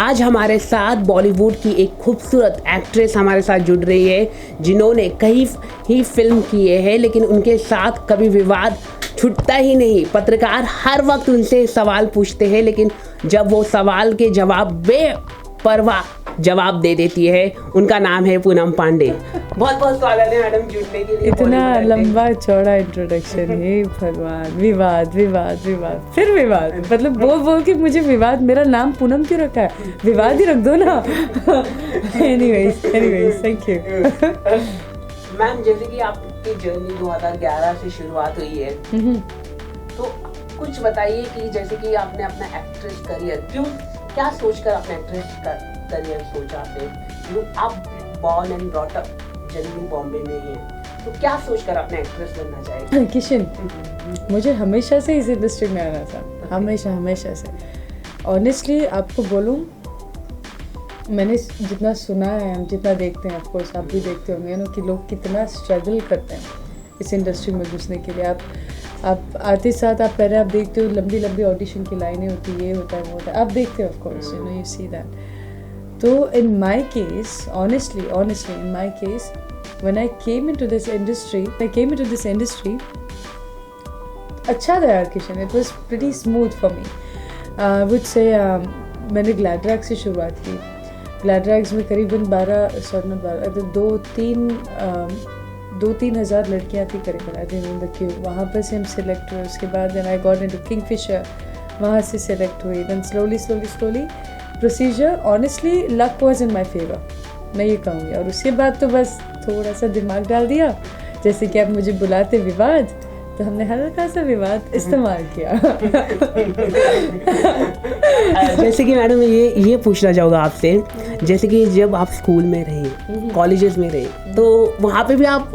आज हमारे साथ बॉलीवुड की एक खूबसूरत एक्ट्रेस हमारे साथ जुड़ रही है, जिन्होंने कई ही फिल्म किए हैं, लेकिन उनके साथ कभी विवाद छूटता ही नहीं। पत्रकार हर वक्त उनसे सवाल पूछते हैं, लेकिन जब वो सवाल के जवाब बेपरवाह जवाब दे देती है। उनका नाम है पूनम पांडे। बहुत बहुत स्वागत है मैडम जुड़ने के लिए। इतना लंबा चौड़ा इंट्रोडक्शन है, भगवान। विवाद विवाद विवाद फिर विवाद, मतलब बोल बोल के मुझे विवाद। मेरा नाम पूनम क्यों रखा है? विवाद ही रख दो ना। Anyways thank you. मैम, जैसे कि आपकी जर्नी 2011 से शुरुआत हुई है, तो कुछ बताइए कि जैसे कि आपने अपना एक्ट्रेस करियर क्या सोचकर अपना एक्ट्रेस करियर सोचा आपने? आप born and brought up journey Bombay में ही है, तो क्या सोचकर अपने एक्ट्रेस बनना चाहिए? किशन, मुझे हमेशा से इस इंडस्ट्री में आना था, हमेशा से। ऑनेस्टली आपको बोलूँ, मैंने जितना सुना है, हम जितना देखते हैं, ऑफकोर्स आप भी देखते होंगे ना, कि लोग कितना स्ट्रगल करते हैं इस इंडस्ट्री में घुसने के लिए। आप आते साथ आप पहले आप देखते हो लंबी लंबी ऑडिशन की लाइनें होती है, ये होता है वो होता है, आप देखते हो of course, you know, you see that. तो in my case, honestly in my case, when I came into this industry, अच्छा था यार Kishan, it was pretty smooth for me. I would say मैंने ग्लैडरैग से शुरुआत की। ग्लैडरैग्स में करीबन 2-3 हज़ार लड़कियाँ थी करीबन, I think in the queue. वहाँ पर से हम सिलेक्ट हुए। उसके बाद then I got into Kingfisher, वहाँ से सिलेक्ट हुई। Then slowly procedure, honestly luck was in my favour, मैं ये कहूँगी। और उसके बाद तो बस थोड़ा सा दिमाग डाल दिया, जैसे कि आप मुझे बुलाते विवाद, तो हमने हल्का सा विवाद इस्तेमाल किया। जैसे कि मैडम ये पूछना चाहूँगा आपसे, जैसे कि जब आप स्कूल में रहे, कॉलेजेस में रहे, तो वहाँ पे भी आप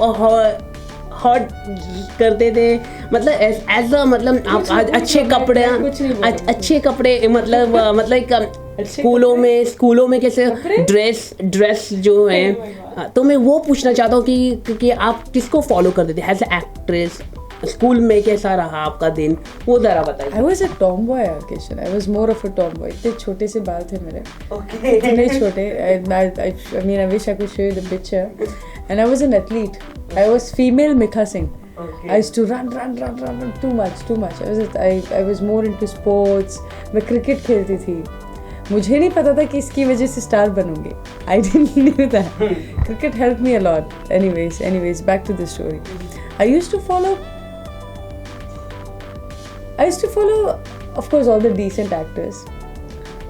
हॉट करते थे, मतलब एज अ, मतलब आप अच्छे कपड़े मतलब स्कूलों में कैसे ड्रेस जो है, तो मैं वो पूछना चाहता हूँ कि आप किसको फॉलो करते थे एज अ एक्ट्रेस? स्कूल में कैसा रहा आपका दिन, वो जरा बताइए। I was a tomboy, Kishan. I was more of a tomboy. इतने छोटे से बाल थे मेरे, इतने छोटे। I mean, I wish I could show you the picture. And I was an athlete. I was female Mikha Singh. I used to run too much. I was more into sports. मैं cricket खेलती थी। मुझे नहीं पता था कि इसकी वजह से star बनूंगी। I didn't knew that. Cricket helped me a lot. Anyways, back to the story. I used to follow, of course, all the decent actors.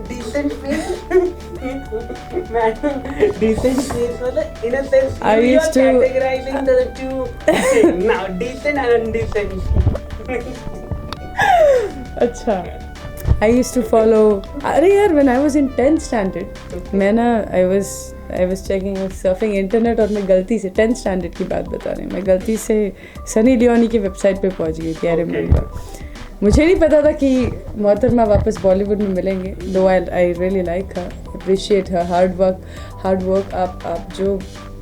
Decent face? Madam, decent face, in a sense, I used to categorizing the two now, decent and indecent. अच्छा, I used to follow. अरे यार, when I was in 10th standard, मैं ना I was checking surfing internet, और मैं गलती से 10th standard की बात बता रही हूँ, मैं गलती से सनी लियोनी की वेबसाइट पे पहुँच गई थी। I remember. मुझे नहीं पता था कि मोहतरमा वापस बॉलीवुड में मिलेंगे। दो I really like her, appreciate her hard work. आप जो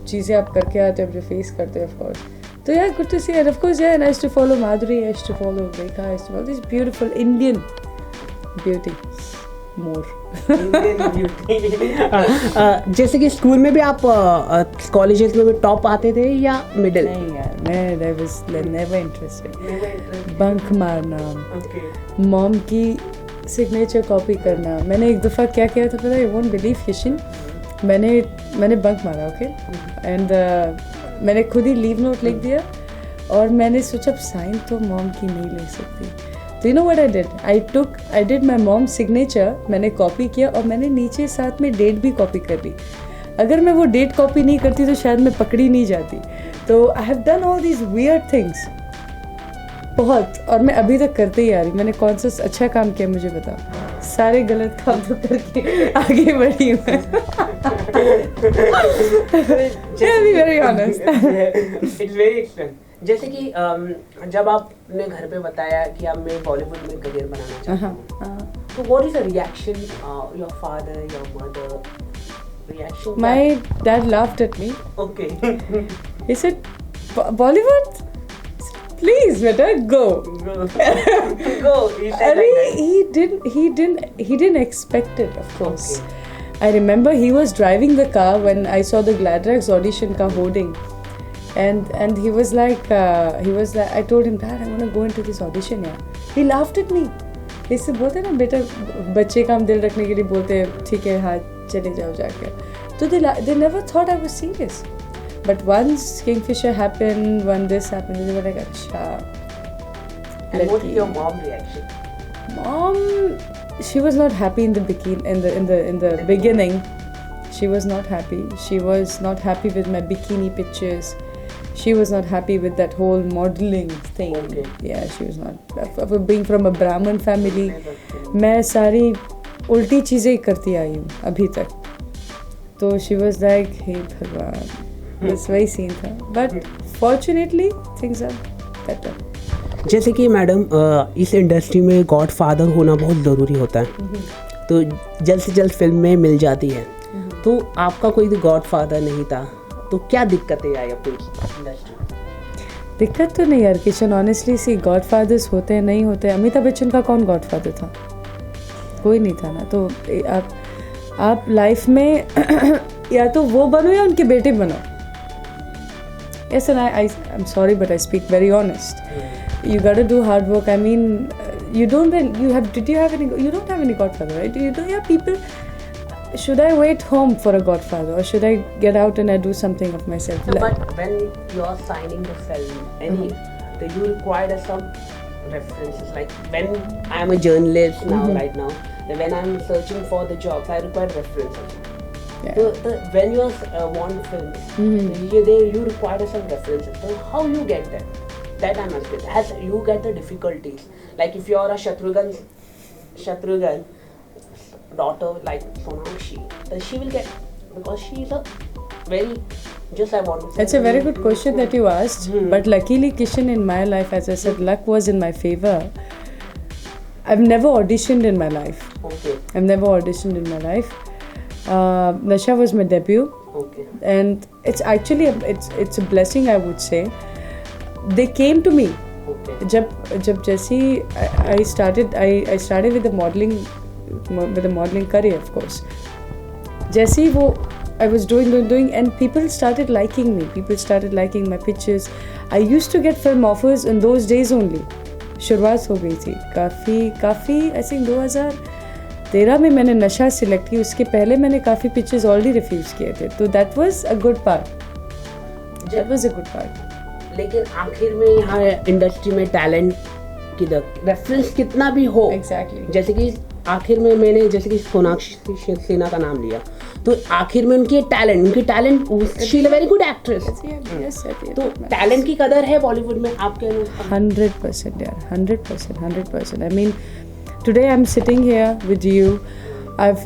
चीज़ें आप करके आते हो, जो फेस करते हो, ऑफ कोर्स। तो यार, good to see, and of course यार, I used to follow Madhuri, I used to follow Rekha, I used to follow this beautiful Indian beauty more. जैसे कि स्कूल में भी आप कॉलेजेस में भी टॉप आते थे या मिडिल? नहीं यार, मैं वाज नेवर इंटरेस्टेड। बंक मारना, मॉम की सिग्नेचर कॉपी करना। मैंने एक दफ़ा क्या किया था पता है? यू वोंट बिलीव किशन, मैंने बंक मारा, ओके, एंड मैंने खुद ही लीव नोट लिख दिया, और मैंने सोचा अब साइन तो मॉम की नहीं ले सकती। तो you know what I did my mom signature, मैंने कॉपी किया, और मैंने नीचे साथ में डेट भी कॉपी कर ली। अगर मैं वो डेट कॉपी नहीं करती तो शायद मैं पकड़ी नहीं जाती। तो I have done all these weird things बहुत, और मैं अभी तक करते ही आ रही। मैंने कौन सा अच्छा काम किया मुझे बताओ? सारे गलत काम तो करके आगे बढ़ी हूँ मैं। Very honest, it's very expensive. जैसे कि जब आपने घर पे बताया कि आप मैं बॉलीवुड में करियर बनाना चाहती हूँ, तो what is the reaction your father, your mother reaction? My dad laughed at me. Okay. He said, Bollywood? Please, better go. Go. He said like that. He didn't expect it, of course. Okay. I remember he was driving the car when I saw the Gladrax audition ka hoarding, and he was like, I told him, Dad, I want to go into this audition. Yeah, he laughed at me. इससे बोलते ना बेटा बच्चे का हम दिल रखने के लिए बोलते हैं ठीक है हाँ चले जाओ जाके. So they never thought I was serious. But once Kingfisher happened, when this happened, they were like, "Acha." And what was your mom's reaction? Mom, she was not happy in the beginning. She was not happy. She was not happy with my bikini pictures. She was not happy with that whole modeling thing. Okay. Yeah, she was not. Being from a Brahmin family, मैं सारी उल्टी चीज़ें करती आई हूँ अभी तक. तो she was like, हे भगवान, बस वही सीन था. But fortunately, things are better. जैसे कि मैडम इस इंडस्ट्री में गॉड फादर होना बहुत ज़रूरी होता है, तो जल्द से जल्द फिल्म में मिल जाती है. तो आपका कोई गॉड फादर नहीं था, तो क्या दिक्कतें आई आपको इंडस्ट्री में? दिक्कत तो नहीं यार किशन, ऑनेस्टली सी गॉड फादर्स होते हैं नहीं होते. अमिताभ बच्चन का कौन गॉड फादर था? कोई नहीं था ना. तो आप लाइफ में या तो वो बनो या उनके बेटे बनो. Yes, and I'm sorry, but I speak very honest. You gotta do hard work. I mean, you don't have any godfather, right? You don't have people. Should I wait home for a godfather, or should I get out and I do something of myself? No, but when you're signing the film, do you require some references? Like when I'm a journalist now, right now, when I'm searching for the jobs, I require references. Yeah. So when you want films, you require some references. So how you get them? That I must get. As you get the difficulties, like if you are a Shatrughan daughter like Sonakshi, then she will get, because she is a very, just I want to say. That's a very good question that you asked. But luckily, Kishan, in my life, as I said, luck was in my favor. I've never auditioned in my life. Okay. I've never auditioned in my life. Nasha was my debut. Okay. And it's actually it's a blessing, I would say. They came to me. Okay. जब जैसे I started with the modeling career, of course. जैसे ही वो I was doing and people started liking me. People started liking my pictures. I used to get film offers in those days only. शुरुआत हो गई थी काफ़ी I think 2013 में मैंने नशा सिलेक्ट की. उसके पहले मैंने काफ़ी पिक्चर्स ऑलरेडी रिफ्यूज़ किए थे. तो that was a good part. लेकिन आखिर में यहाँ इंडस्ट्री में टैलेंट की रेफरेंस कितना भी हो, एग्जैक्टली जैसे कि आखिर में मैंने जैसे कि सोनाक्षी सिन्हा का नाम लिया, तो आखिर में उनकी talent she is a very good actress. तो टैलेंट की कदर है बॉलीवुड में आपके अनुसार? 100% यार, 100%. I mean, today I'm sitting here with you. I've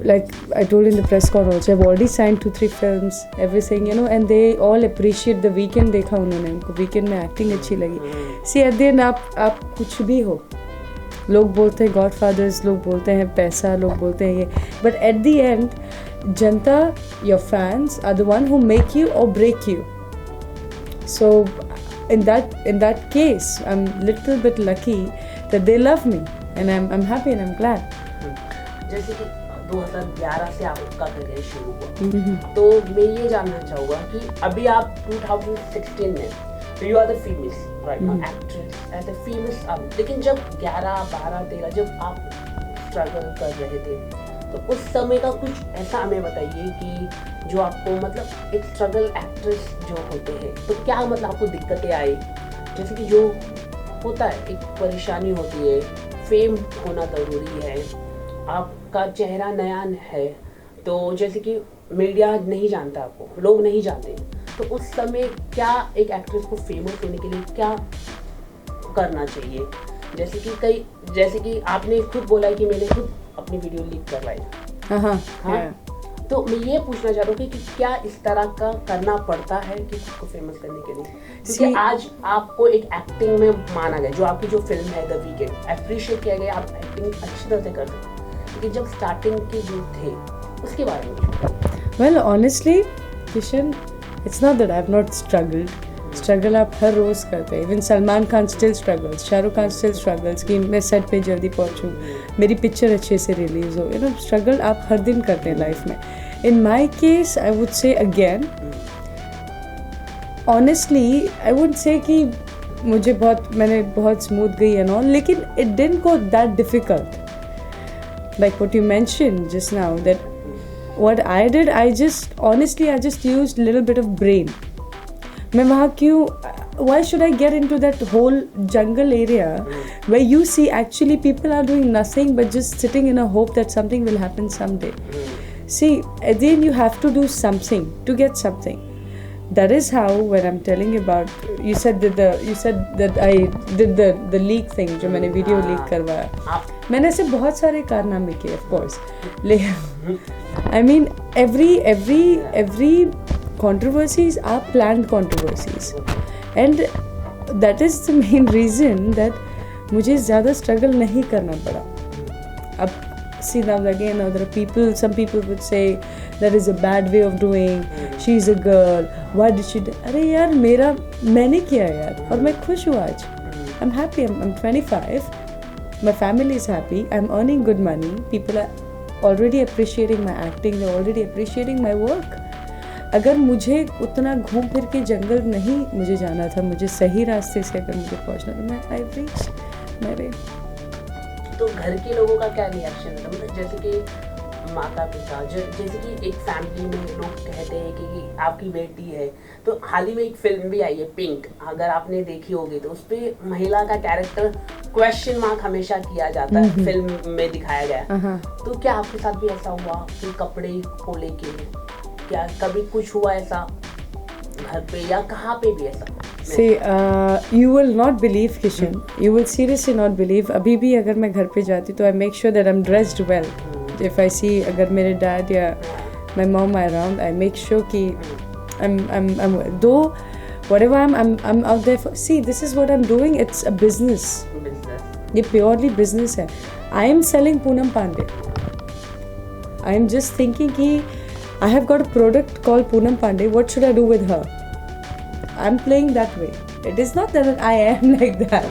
like I told in the press conference, I've already signed 2-3 films, everything, and they all appreciate the Weekend. देखा उन्होंने, उनको Weekend में acting अच्छी लगी. See, at the end आप कुछ भी हो, लोग बोलते हैं Godfathers, लोग बोलते हैं पैसा, लोग बोलते हैं ये, but at the end, Janata, your fans are the one who make you or break you. So in that case, I'm little bit lucky that they love me, and I'm happy and I'm glad. जैसे कि 2011 से आपका career शुरू हुआ, तो मैं ये जानना चाहूँगा कि अभी आप 2016 में, तो you are the famous right now actress and the famous अब, लेकिन जब 11, 12, 13 जब आप स्ट्रगल कर रहे थे, तो उस समय का कुछ ऐसा हमें बताइए कि जो आपको मतलब एक स्ट्रगल एक्ट्रेस जो होते हैं, तो क्या मतलब आपको दिक्कतें आई? जैसे कि जो होता है एक परेशानी होती है, फेम होना ज़रूरी है, आपका चेहरा नया है, तो जैसे कि मीडिया नहीं जानता आपको, लोग नहीं जानते, तो उस समय क्या एक एक्ट्रेस को फेमस होने के लिए क्या करना चाहिए? जैसे कि आपने खुद बोला है कि मैंने खुद अपनी वीडियो लीक करवाई. हाँ. तो मैं ये पूछना चाह रहा हूँ कि क्या इस तरह का करना पड़ता है कि खुद को फेमस करने के लिए? क्योंकि आज आपको एक एक्टिंग में माना गया, जो आपकी जो फिल्म है द वीकेंड, अप्रिशिएट किया गया, आप एक्टिंग अच्छी तरह से कर सकते, लेकिन जब स्टार्टिंग के जो थे उसके बारे में? Well, honestly, Kishan, it's not that I've not struggled. Struggle आप हर रोज़ करते हैं. Even Salman Khan still struggles, Shahrukh Khan still struggles कि मैं सेट पे जल्दी पहुंचूं, मेरी पिक्चर अच्छे से रिलीज हो. स्ट्रगल आप हर दिन करते हैं लाइफ में. In my case I would say again, honestly I would say कि मैंने बहुत स्मूथ गई एंड ऑल, लेकिन it didn't go that difficult. Like what you mentioned just now, that what I did, I just used little bit of brain. मैं वहाँ क्यों, why should I get into that whole jungle area where you see actually people are doing nothing but just sitting in a hope that something will happen someday. See, at the end you have to do something to get something. That is how, when I'm telling you about, you said that I did the leak thing, जो मैंने video leak करवाया. मैंने ऐसे बहुत सारे कारनामे किए, of course. I mean, every controversies are planned controversies, and that is the main reason that मुझे ज़्यादा struggle नहीं करना पड़ा. अब see now again, some people would say that is a bad way of doing, she's a girl, why did she do? अरे यार मैंने किया यार, और मैं खुश हूँ आज. I'm happy, I'm 25, my family is happy, I'm earning good money, people are already appreciating my acting, they're already appreciating my work. अगर मुझे उतना घूम फिर के जंगल नहीं मुझे जाना था, मुझे सही रास्ते से अगर मुझे पहुँचना था, मैं आई रीच माय वे. तो घर के लोगों का क्या रिएक्शन था? मतलब जैसे कि माता पिता, जैसे कि एक फैमिली में लोग कहते हैं कि आपकी बेटी है, तो हाल ही में एक फिल्म भी आई है पिंक, अगर आपने देखी होगी, तो उस पर महिला का कैरेक्टर क्वेश्चन मार्क हमेशा किया जाता है, फिल्म में दिखाया गया. तो क्या आपके साथ भी ऐसा हुआ कि कपड़े को लेके, क्या कभी कुछ हुआ ऐसा घर पे या कहाँ पे भी ऐसा? See, you will not believe, Kishan. You will seriously not believe. अभी भी अगर मैं घर पे जाती तो I make sure that I'm dressed well. If I see अगर मेरे dad या my mom are around, I make sure कि I'm though whatever I'm out there for. See, this is what I'm doing. It's a business. ये purely business है. I am selling Poonam Pandey. I am just thinking कि I have got a product called Poonam Pandey. What should I do with her? I'm playing that way. It is not that I am like that.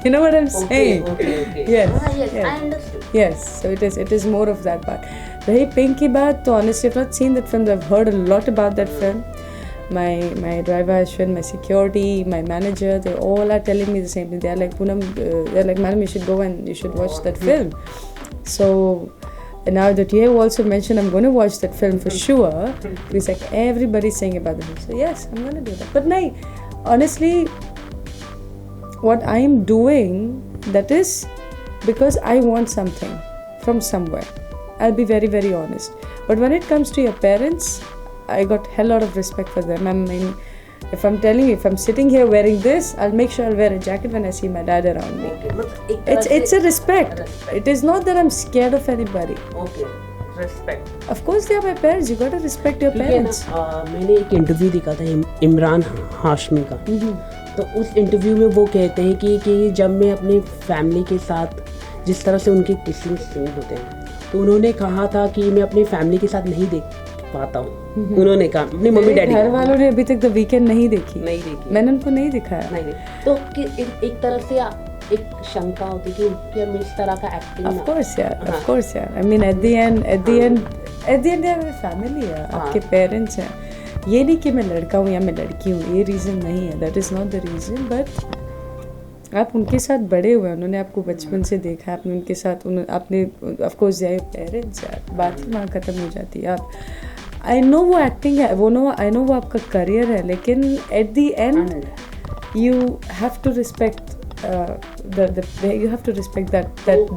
You know what I'm saying? Okay. Yes. Yes. I understood. Yes. So it is more of that part. रही pink की बात, तो honestly I've not seen that film. I've heard a lot about that film. My driver Ashwin, my security, my manager, they all are telling me the same thing. They are like, Poonam, they're like, madam, you should go and you should watch that film. So now that you have also mentioned, I'm going to watch that film for sure. Because like everybody's saying about the film. So yes, I'm going to do that. But no, honestly, what I am doing, that is because I want something from somewhere. I'll be very, very honest. But when it comes to your parents, I got hell lot of respect for them. I mean, if I'm telling you, if I'm sitting here wearing this, I'll make sure I'll wear a jacket when I see my dad around me. Okay. It's a respect. It is not that I'm scared of anybody. Okay. Respect. Of course they are my parents. You gotta respect your parents. मैंने एक interview देखा था इमरान हाशमी का. तो उस interview में वो कहते हैं कि जब मैं अपनी फैमिली के साथ जिस तरह से उनके किसिंग सीन होते हैं, तो उन्होंने कहा था कि मैं अपनी फैमिली के साथ नहीं देख पाता हूँ. उन्होंने कहा अपनी मम्मी डैडी, घर वालों ने अभी तक द वीकेंड नहीं देखी. मैंने उनको नहीं दिखाया. नहीं. तो एक तरह से एक शंका होती कि हम इस तरह का एक्टिंग. Of course यार. I mean at the end they are a family है. आपके पेरेंट्स हैं. ये नहीं कि मैं लड़का हूँ या मैं लड़की हूँ, ये रीज़न नहीं है. That is not the reason. But आप उनके साथ बड़े हुए, उन्होंने आपको बचपन से देखा, आपने उनके साथ आपने ऑफ कोर्स जाए पेरेंट्स यार, बात ही वहाँ ख़त्म हो जाती है. आप आई नो वो एक्टिंग है, आई नो वो आपका करियर है, लेकिन at the end you have to respect you have to respect that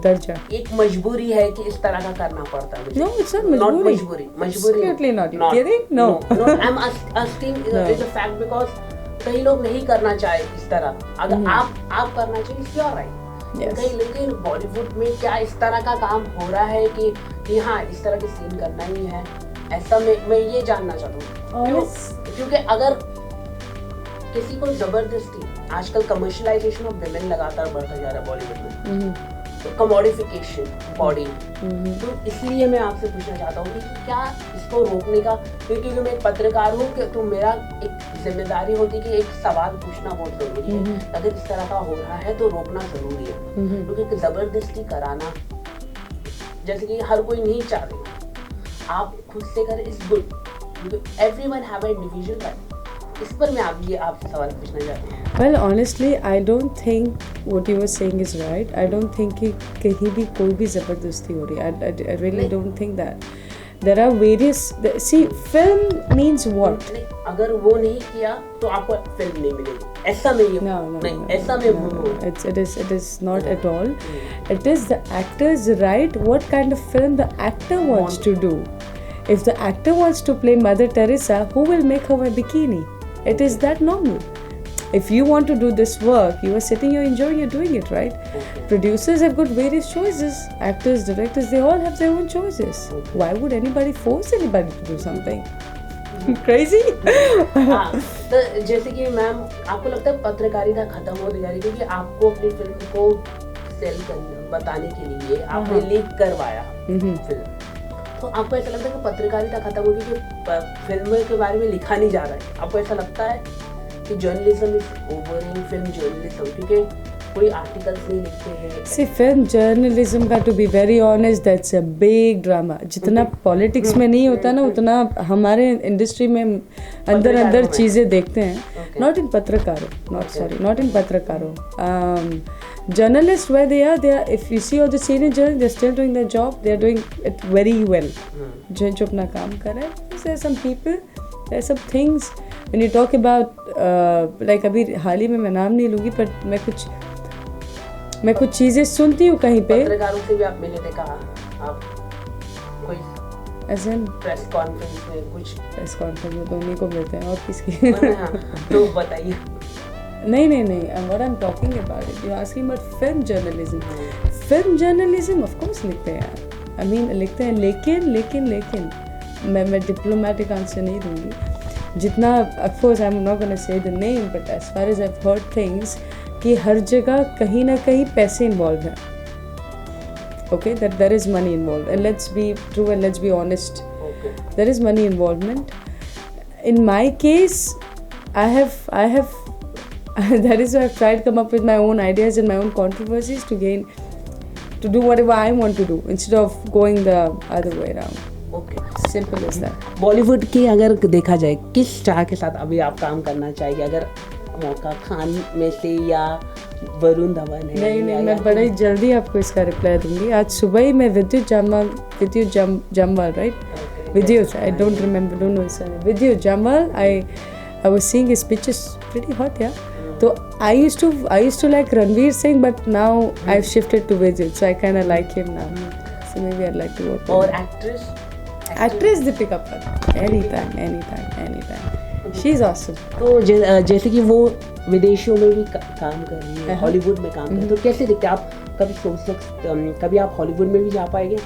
darja. एक मजबूरी है कि इस तरह का करना पड़ता है. No, it's not मजबूरी. Absolutely not. You kidding? No. I'm asking is a fact because कई लोग नहीं करना चाहे इस तरह. अगर आप करना चाहिए, it's your right. Yes. लेकिन बॉलीवुड में क्या इस तरह का काम हो रहा है कि हाँ इस तरह के सीन करना ही है, ऐसा मैं ये जानना चाहता हूँ. क्योंकि अगर किसी को जबरदस्ती, आजकल कमर्शियलाइजेशन ऑफ विमेन लगातार बढ़ता जा रहा है बॉलीवुड में, कमोडिफिकेशन बॉडी, तो इसलिए मैं आपसे पूछना चाहता हूँ कि क्या इसको रोकने का, क्योंकि मैं एक पत्रकार हूँ तो मेरा एक जिम्मेदारी होती है कि एक सवाल पूछना बहुत जरूरी है, अगर इस तरह का हो रहा है तो रोकना जरूरी है, क्योंकि जबरदस्ती कराना जैसे कि हर कोई नहीं चाह रहे, आप खुद से करें is good, everyone have a individual right. इस पर मैं आपसे सवाल पूछना चाहती हूँ। Well, honestly, I don't think what you were saying is right. I don't think कि कहीं भी कोई भी ज़बरदस्ती हो रही है. I really don't think that. There are various. See, film means what? अगर वो नहीं किया तो आपको फिल्म नहीं मिलेगी, ऐसा नहीं है। No. ऐसा नहीं। It is not at all. It is the actor's right. What kind of film the actor wants to do. If the actor wants to play Mother Teresa, who will make her wear bikini? It is that normal. If you want to do this work, you are sitting, you're enjoying, you're doing it, right? Okay. Producers have got various choices. Actors, directors, they all have their own choices. Okay. Why would anybody force anybody to do something? Crazy? हाँ, तो जैसे कि ma'am आपको लगता है पत्रकारिता खत्म होती जा रही है, क्योंकि आपको अपनी फिल्म को सेल करने बताने के लिए आपने लीक करवाया फिल्म, तो आपको ऐसा लगता है कि पत्रकारिता खत्म होगी कि फिल्म के बारे में लिखा नहीं जा रहा है? आपको ऐसा लगता है कि journalism is over in film journalism, क्योंकि कोई आर्टिकल्स नहीं लिखते हैं? See, film journalism का to be very honest, that's a big drama. जितना पॉलिटिक्स में नहीं होता ना, उतना हमारे इंडस्ट्री में अंदर चीज़ें देखते हैं. Not in पत्रकारों, not in पत्रकारों. Journalists where they are, if you see all the senior journalists, they're still doing their job. They're doing it very well. जो अपना काम कर रहे हैं. There are some people, there are some things. When you talk about like अभी हाल ही में मैं नाम नहीं लूँगी, पर मैं कुछ चीज़ें सुनती हूँ कहीं पे. पत्रकारों से भी आप मिले थे, कहा आप कोई ऐसे प्रेस कॉन्फ्रेंस में? कुछ प्रेस कॉन्फ्रेंस में तो उन्हीं को मिलते हैं और किसकी? तो बताइए. नहीं. What I'm talking about it. You're asking about film journalism. Film journalism, of course लिखते हैं यार. I mean लिखते हैं, लेकिन मैं डिप्लोमेटिक आंसर नहीं दूंगी. जितना of course I'm not gonna say the name, but as far as I've heard things कि हर जगह कहीं ना कहीं पैसे इन्वॉल्व हैं. Okay, that there is money involved, and let's be true and let's be honest. Okay. There is money involvement. In my case, I have that is why I've tried to come up with my own ideas and my own controversies to do whatever I want to do instead of going the other way around. Okay. Simple as that. Bollywood की अगर देखा जाए, किस star के साथ अभी आप काम करना चाहिए अगर मौका? खान में से या वरुण धवन है? नहीं, मैं बड़ा ही जल्दी आपको इसका रिप्लाई दूंगी. आज सुबह ही मैं विद्युत जमवाल राइट? विद्युत, I don't know his name. विद्युत Jamwal, I was seeing his pictures pretty hot, yeah. So I used to like Ranveer Singh, but now I've shifted to Vidyut, so I kind of like him now. So maybe I'd like to work with और him. Actress Deepika Padukone, anytime. She's awesome. तो जैसे कि वो विदेशों में भी काम कर रही है, हॉलीवुड में काम कर रही है, तो कैसे दिखते हैं आप? कभी सोच सकते, कभी आप हॉलीवुड में भी जा पाएंगे?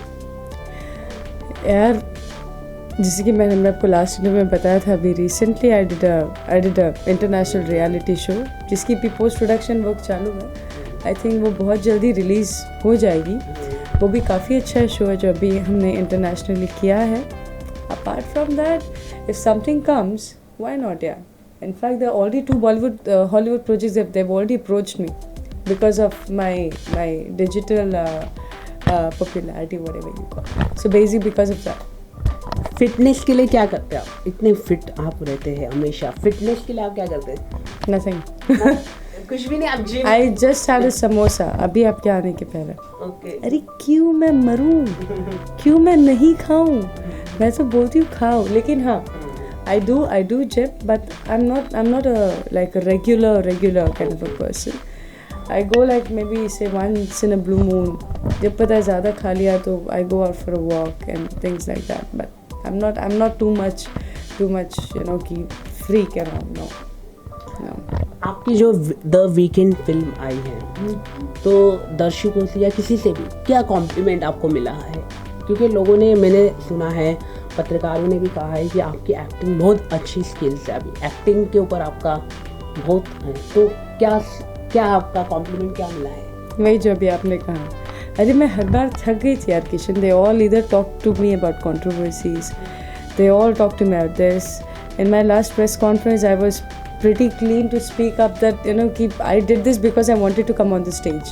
यार जैसे कि मैंने आपको लास्ट इंटरव्यू में बताया था, अभी recently I did a international reality show जिसकी भी पोस्ट प्रोडक्शन वर्क चालू है. आई थिंक वो बहुत जल्दी रिलीज़ हो जाएगी. वो भी काफ़ी अच्छा शो है जो अभी हमने इंटरनेशनली किया है. Apart from that, if something comes, why not यार. In fact, there are already 2 Hollywood projects that they've already approached me because of my digital popularity, whatever you call it. So basically because of that. Fitness के लिए क्या करते हैं आप? इतने fit आप रहते हैं हमेशा. फिटनेस के लिए आप क्या करते हैं? Nothing. कुछ भी नहीं, आप gym? I just had a samosa अभी आपके आने के पहले. Okay. अरे क्यों मैं मरूं? क्यों मैं नहीं खाऊं? मैं तो बोलती हूँ खाओ, लेकिन हाँ, I do gym, but I'm not a regular kind of a person. I go like maybe say once in a blue moon. जब पता है ज़्यादा खा लिया तो I go out for a walk and things like that. But I'm not too much कि freak around. No. आपकी जो द वीकेंड फिल्म आई है, तो दर्शकों से या किसी से भी क्या कॉम्प्लीमेंट आपको मिला है? क्योंकि लोगों ने, मैंने सुना है, पत्रकारों ने भी कहा है कि आपकी एक्टिंग बहुत अच्छी स्किल्स है, अभी एक्टिंग के ऊपर आपका बहुत है, तो क्या आपका कॉम्प्लीमेंट क्या मिला है? वही जो अभी आपने कहा, अरे मैं हर बार थक गई थी यार Kishan. They all either talk to me about controversies. They all talk to me about this. In my last press conference, I was pretty clean to speak up that, you know, I did this because I wanted to come on the stage.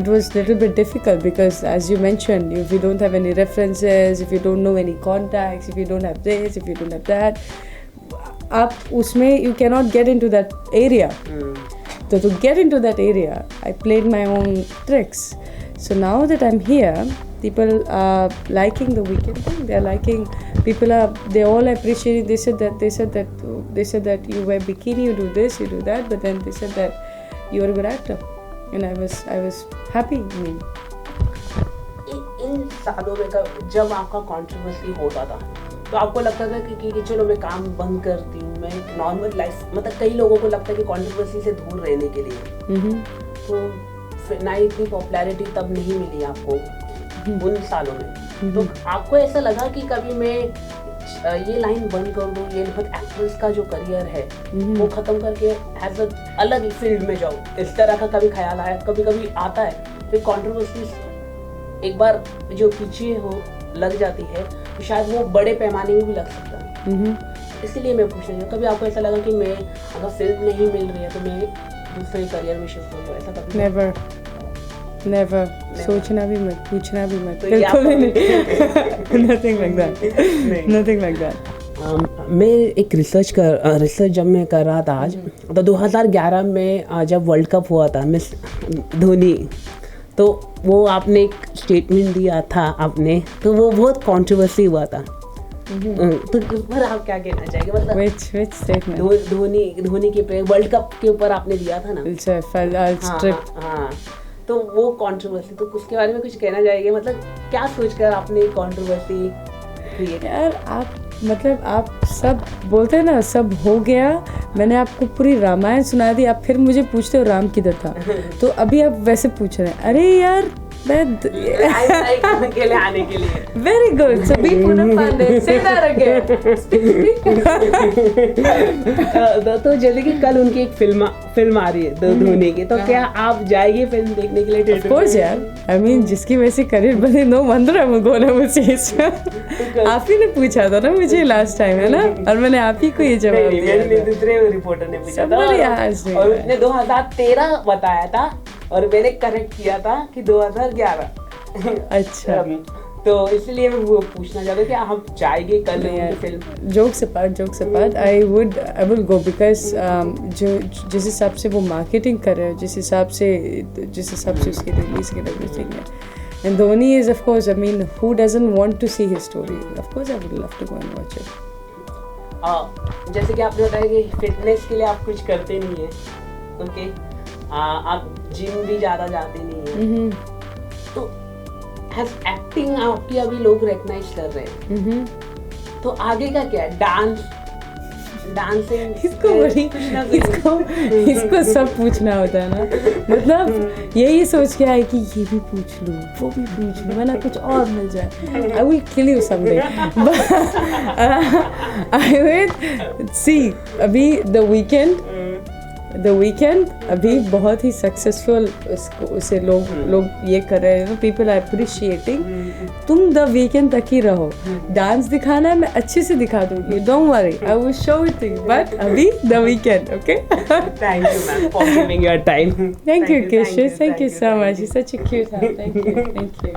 It was a little bit difficult because, as you mentioned, if you don't have any references, if you don't know any contacts, if you don't have this, if you don't have that, you cannot get into that area. So to get into that area, I played my own tricks. So now that I'm here, people are liking the weekend thing. They're liking. They all appreciate it. They said that you wear bikini, you do this, you do that. But then they said that you're a good actor, and I was happy. I mean, इन सालों में जब आपका controversy होता था तो आपको लगता था कि चलो मैं काम बंद करती हूँ, मैं नॉर्मल लाइफ, मतलब कई लोगों को लगता है कि कंट्रोवर्सी से दूर रहने के लिए, तो ना इतनी पॉपुलैरिटी तब नहीं मिली आपको उन सालों में. तो आपको ऐसा लगा कि कभी मैं ये लाइन बंद कर दूँ, ये एक्ट्रेस का जो करियर है वो खत्म करके एज अ अलग फील्ड में जाऊँ, इस तरह का कभी ख्याल आया? कभी कभी आता है फिर कंट्रोवर्सी एक बार जो पीछे हो लग जाती है तो शायद वो बड़े पैमाने में भी लग सकता है. इसलिए मैं पूछ रही हूँ, कभी आपको ऐसा लगा कि मैं अगर फिल्म नहीं मिल रही है तो मैं दूसरे करियर में शिफ्ट हो जाऊँ? ऐसा कभी? नेवर. सोचना भी मत, पूछना भी मत. Nothing like that. मैं एक रिसर्च जब मैं कर रहा था आज, तो 2011 में जब वर्ल्ड कप हुआ था, मिस धोनी, तो वो आपने एक स्टेटमेंट दिया था आपने, तो वो बहुत कंट्रोवर्सी हुआ था. तो इस पर आप क्या कहना चाहेंगे? मतलब which statement? धोनी के वर्ल्ड कप के ऊपर आपने दिया था ना. हाँ. तो वो कंट्रोवर्सी, तो उसके बारे में कुछ कहना चाहेंगे? मतलब क्या सोचकर आपने कंट्रोवर्सी क्रिएट? यार आप सब बोलते हैं ना, सब हो गया, मैंने आपको पूरी रामायण सुना दी, आप फिर मुझे पूछते हो राम किधर था. तो अभी आप वैसे पूछ रहे हैं. अरे यार के लिए आने के लिए very good. So be Poonam Pandey, say that again. तो जैसे कि कल उनकी एक फिल्म आ रही है धोनी की, तो क्या आप जाएंगे फिल्म देखने के लिए? ऑफ कोर्स यार. आई मीन जिसकी वैसे करियर बने, no wonder I am gonna वो चीज. आप ही ने पूछा था ना मुझे लास्ट टाइम, है ना, और मैंने आप ही को ये जवाब दिया. दूसरे रिपोर्टर ने पूछा था और उसने 2013 बताया था और मैंने करेक्ट किया था कि 2011. अच्छा. तो इसलिए मैं वो पूछना चाहता हूँ कि आप जाएंगे कल film? Jokes apart, I will go because जो जिस हिसाब से वो मार्केटिंग कर रहे हैं, जिस हिसाब से उसकी रिलीज की एवरीथिंग है. And Dhoni is of course, I mean who doesn't want to see his story. Of course I would love to go and watch it. जैसे कि आपने बताया कि फिटनेस के लिए आप कुछ करते नहीं है, ओके, आप जिम भी ज़्यादा जाते नहीं हैं, तो एज एक्टिंग आपकी अभी लोग रिकग्नाइज कर रहे हैं, तो आगे का क्या है? डांसिंग इसको सब पूछना होता है ना. मतलब यही सोच के आए कि ये भी पूछ लूँ, वो भी पूछ लूँ, वरना कुछ और मिल जाए. I will kill you someday. I will see. अभी द वीकेंड अभी बहुत ही सक्सेसफुल उसे लोग ये कर रहे हैं. People are appreciating. तुम द वीकेंड तक ही रहो. डांस दिखाना है, मैं अच्छे से दिखा दूंगी, don't worry, I will show you things, but अभी the weekend. Okay. Thank you ma'am for giving your time. Thank you, Kishu. Thank you so much. You're such a cute heart. Thank you.